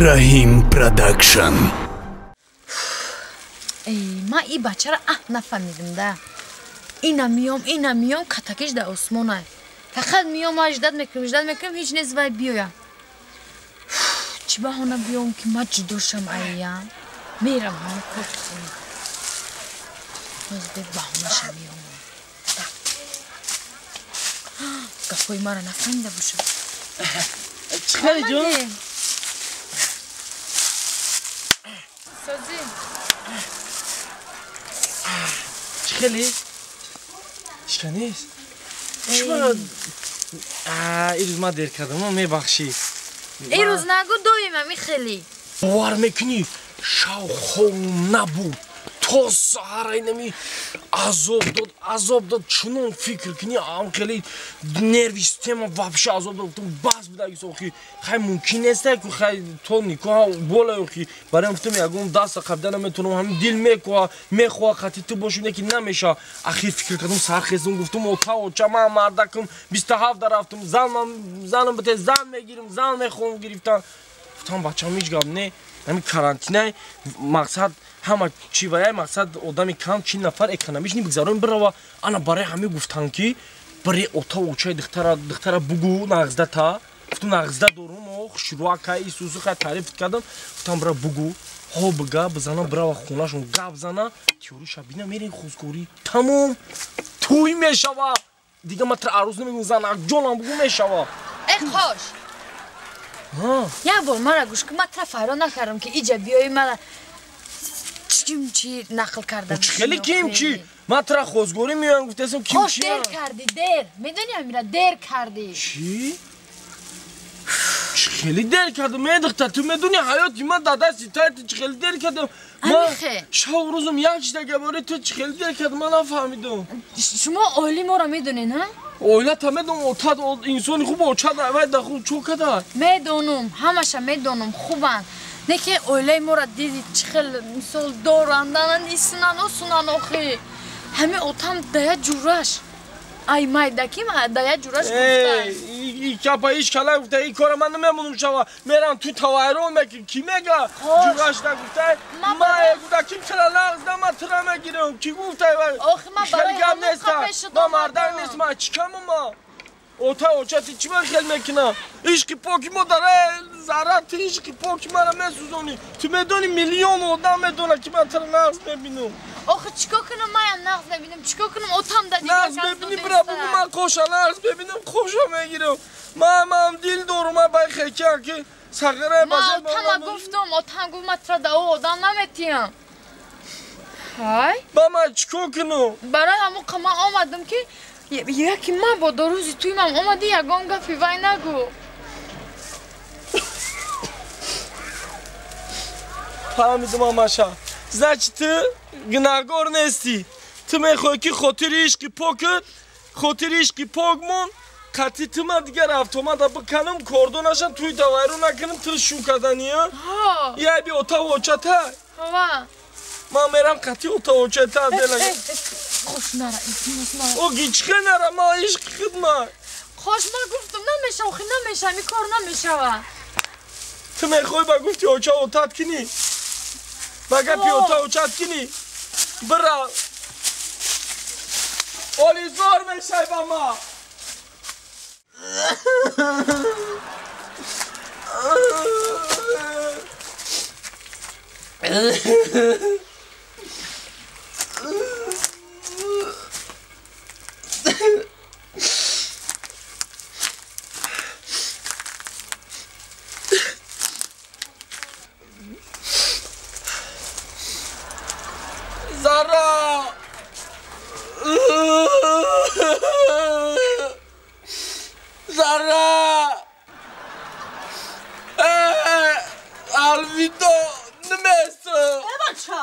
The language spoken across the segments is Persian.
Rahim Production. من این بچه را نفهمیدم ده. اینا میام کتکش در آسمانه. فقط میام اجداد میکنم هیچ نیز وای بیایم. چی بهانه بیام که من جدا شم ایم؟ میرم همه کار کنم. باز به بهانه شم میام. گفای مرا نفهمیده باشم. چیکاری جون؟ سازی چیکاری؟ چیکار نیست؟ شما این روز ما دیر کردم و میبخشی این روز نگو دویم همی خیلی باور میکنی شاو نبود تا سهر اینمی عذاب داد چنون فکر کنی ام خیلی نرو سیستم вообще عذاب داد باز بداگی سوخی خیلی ممکن نیست که خیلی تو نیکو بالا اوخی برای گفتم یگون دست قبلا نمیتونم همین دل میخواه خاطی تو باشونه که نمیشه اخیر فکر کردم سهر خیزم گفتم اوتا چما مردکم 27 رفتم زنم بته زن میگیرم زن میخوام گرفتم گفتم بچه‌م میگم نه همین کارانتینه مقصد همه چی وای مقصد آدمی کم چی نفر اکونومیش نمیگذارن برای آن برای همه گفتن که برای اوتا اوچای دختر بگو نغزده تا گفتم نغزده دارم و شروع کردم سوسو خیلی تعریف کردم گفتم برای بگو ها بگا بزنم برای خونه‌شون گپ زنم تیوری شبینه میرین خوزگوری تمام توی میشوا دیگه متر عروس نمیگم زن جونم بگو میشوا ای خوش یه بار مرا گوش که من تفرا نکردم که ایجا بیایی مرا چی نقل کردم خیلی کیمچی من ترا خوزگوری میام گفتم کیمچی خوش دیر کردی دیر میدونی امیرا دیر کردی چی؟ خیلی دیر کردم میدخت تو میدونی حیاتی من داده سیتایت خیلی دیر کردم من شاو روزم یک دیگه باره تو خیلی دیر کردم من نفهمیدم شما اولی ما را میدونین ها؟ اویلا تا میدونم اوتاد انسانی خوب اوچاد اوید دخول چو کده میدونم همشه میدونم خوبن نه که اولی ما را دیدی چخل مثال دارندن نیستنن و سنن آخی همه اوتام دیا جورش ای مایدکی ما دیا جورش گفته ای کپا ایش کلا گفته ای کار من نمیمونم شما میرم تو توایرون میگی کی میگه جورش نگفته ما گفته کیم چرا لغز ما ترا میگیرم کی گفته آخه من برای همون کپش ما مردن نیست ما چیکم ما اوچاتی چی من خیلی میکنم ایش که پاکی ما داره زرات ایش که پاکی ما را میسوزونی تو میدونی میلیون آدم میدونه که من ترا نغز میبینم آخه چیکار کنم من نغز نبینم چیکار کنم اوتام دا دیگه نغز ببینی برا بگو من خوشا نغز ببینم خوشا میگیرم من دل دارم من بای خیلی که سقره بازه ما گفتم اوتام گفت من ترا دا آدم نمیتیم های با من چیکار کنم برای همون قما آمدم که یکی من با روزی توی من آمدی یگان گفی وای نگو فهمیدم آماشا زچ تو گناهگار نیستی تو میخوای که خاطریش که پاکت خاطریش که پاکمون قطعی تو من دیگه رفت من دا بکنم کردونشم توی دوایرو نکنم تو شو کردنی ها یه بی اوتا وچته من میرم قطعی اوتا وچته دلگه خوش نره او گیچخه نره ما عشق خدمه خوش من گفتم نمیشه آخی نمیشه می کار نمیشه تو میخوای با گفتی اوچا اوتاد کنی بگه پی اوتا اوچاد کنی برا اولی زور میشه با ما زارا زارا الویدو نمیسته بچه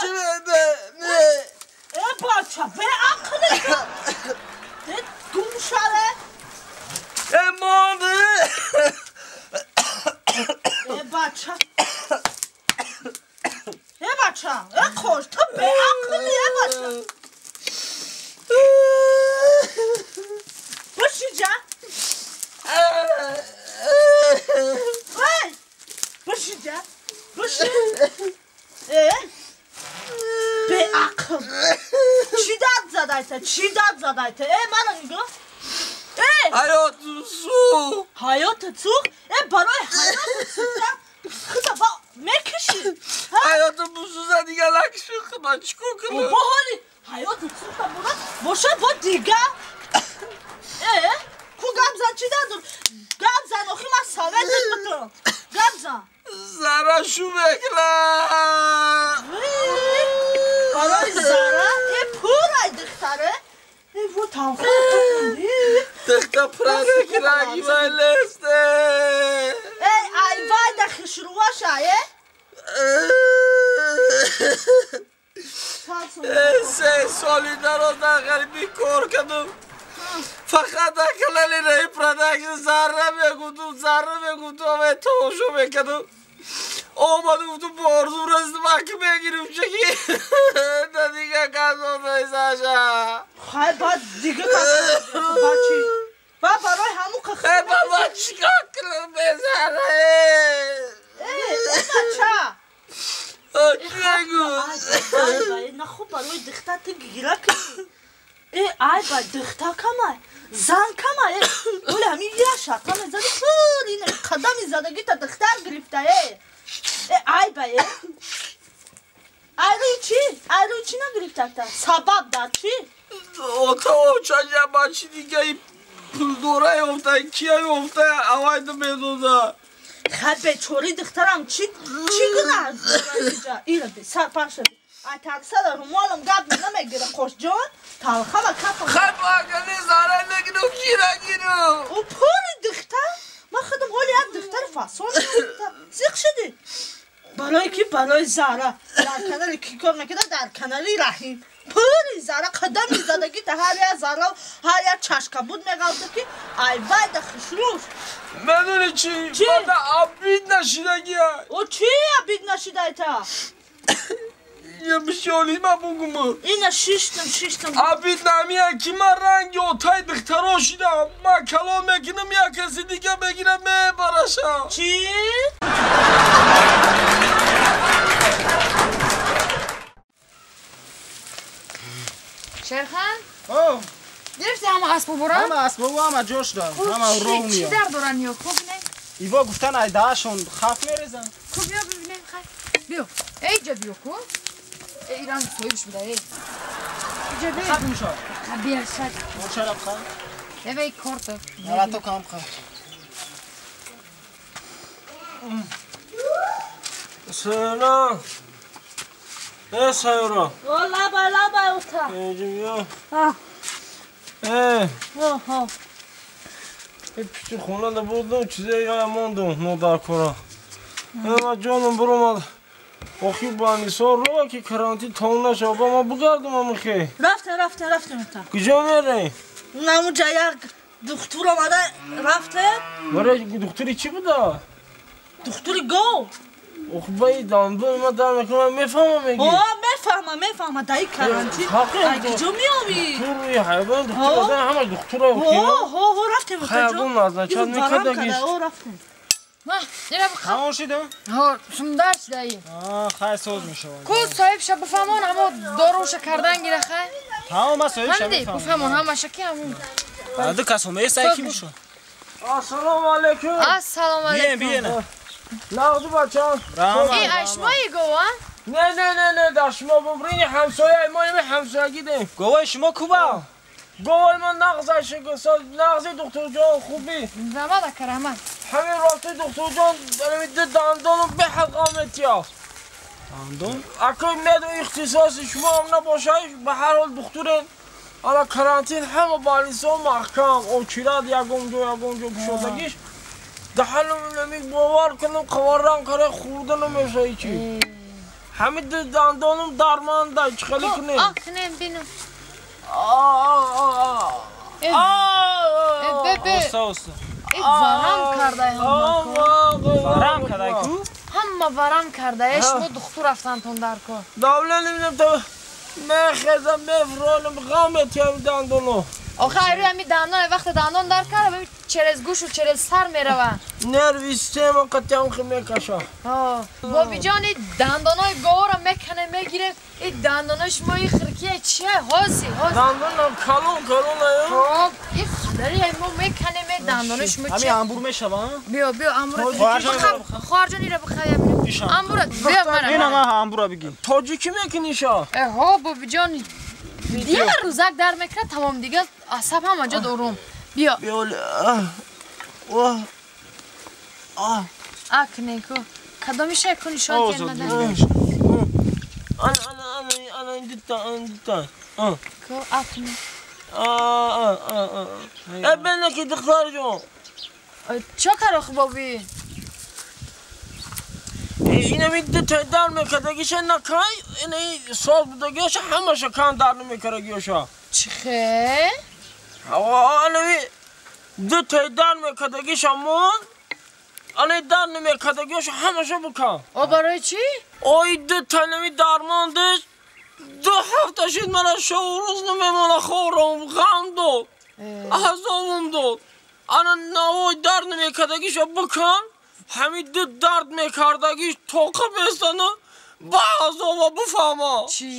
چی بده نه بچه به عقل دوم شره مانه بچه خوش تو به عقل بچه باشی جا باشه چی داد زدایته منو نگاه حیات سوخت حیات سوخت برای حیات سوخت خدا با میکشی حیات بسوزه دیگه لکشی خدا چیکار کنم با حالی حیات سوخت برای باشه با دیگه کو گمزن چی دادون گمزن آخی من سوه دید بطورم گمزن زره شو بکلم برای زره پورای دختره و تاخه دخته پرده کرایی ویلسته ای وای دخش رو باشه سه سالی در غریبی کار کردم فقط اکلالی رای پرده زره بگوتم و توشو بکردم آمدم تو بارزو رسد که بگیرم چکی دیگه کسان نیستشه خواهی باید دیگه کسان بچی برای همون که خیلی بابا چیکار کنم بزره بچه بگو نه خوب برای دختر گیره کنی ای باید دختر کمه زن کمه ولی همین یه شقا زده پول این قدمی زدگی تا دختر گرفته ای باید ای روی چی نگرفته تا سبب در چی؟ تا چجا بچی دیگه ای پول دوره افته کیه افته اواید میدوده خب به چوری دخترم چی گناه اینو بی سر پرشه بی ای تاکسر رو مالم گب نمیگیره خوش جان تلخه و کفم خب اگلی زاره نگیرم گیرم او پول دختر من خودم حالی یک دختر فاسون زیخ شدی برای کی برای زاره در کنال کی کار نکده در کنالی رحیم پوری زاره قدم زدگی تا هر یک زاره هر یک چشکه بود میگوده که ای وای دخشروش میدونی چی؟ من دا عبید نشیدگی او چی عبید نشیده ایتا؟ یه بشیالی من بگم اینه شیشتم عبید نمیه که من رنگ اوتای دخترها شیدم من کلام میکنم یا کسی دیگه بگیرم میبرشم چی؟ شیرخان گرفتی همه اسبو برام؟ همه اسبابو همه جوش دارم همه رو چی میام در دارن یا خوب نه؟ ایوا گفتن ای دهشون خف میریزن خوب بیا ببینیم خیلی بیا اینجا بیا کو ایران سویش بده اینجا بیا خف میشد بیا شد مچرب خف نوی کارت نراتو کام خف سینا سینا او لبا اوتا اینجا بیا ها این پیچی خونه ده بودم چیزی یا ماندم نادر کنم من جانم برام آخی بانی سال رو که کرانتی تاون نشه با ما بگردم هم خیلی رفته اوتا کجا میره؟ نموجا یک دختور آمده رفته برای دکتری چی بوده؟ دختوری گو آخ بایی دندون من در میکنم میفهمم میگی میفهمم دایی کرانتی حقیقت کجا میامی دکتر روی حیوان دکتر آدم همه دکتر ها رفتیم حیوان نازن چند میکردگیش رفتیم ما نیره بخواه همون شیدم؟ ها شم درس دایی خیلی سوز میشه کو صاحب شب بفهمون همه داروش کردن گیره خیلی تمام ما سویش هم دی بفهمون همه شکی همون بعد کس همه سعی میشه السلام علیکم السلام علیکم بیه نازو بچه این اشمایی گو نه در شما ببرین همسایه ما یه همسایگی دیم گوه شما کوبا گوه من نغزش نغزی دکتر جان خوبی زماده کرمه همین راسته دکتر جان دارم دندانو به حقامتی ها دندون؟ اکر ندو اختصاص شما هم نباشه به هر حال دکترین حالا کرانتین همه بالیسا محکم او چیراد یگونجو کشادگیش ده حالم نمیگ باور کنم قواران کاره خورده نمیشه ایچی همین دندانم درمان ده چه خیلی کنیم کنیم بینم اوستا این ورم کرده همه ورم کرده کو؟ همه ورم کرده ایش ما دختور رفتن تون در کن دوله نمیدم تا میخیزم بفرانم غامت هم دندانو آخه ایروی همی دندان وقت دندان در کرده ببین через гӯшу через сар мерава. нерви система қатям мекаша. бобӣ ҷон ин дандонои говора мекане мегире ин дандонои шумо ин хиркия чия ҳози дандонам калон аю. ин қадари мо меканем ин дандонои шумо ҳамин чия амбур мешавам биё амбура хоҳарҷон ира бихаям амбура биё ина мана ма амбура бигӣ тоҷикӣ мекуниша эҳо бобӣ ҷон дигар рӯзак дар мекунад тамом дигар асаб ҳама ҷо дорум биё акнеку кадоми шай куни шон кенмада ана дита ко акне бенеки духтарҷон чо карох бобӣ инами дита дар мекардагиша накай ина соз будагиша ҳамаша кан дар намекардагиша чихе анами дита дар мекардагиша мон ана дар намекардагиша ҳамаша букан о барои чӣ ой дита инами дармондиш 2 ҳафта шуд мана шоурӯз намемона хорам ғам дод азобум дод ана навои дар намекардагиша букан ҳамин ду дард мекардагиш тоқа бестану ба азоба буфаҳма чӣ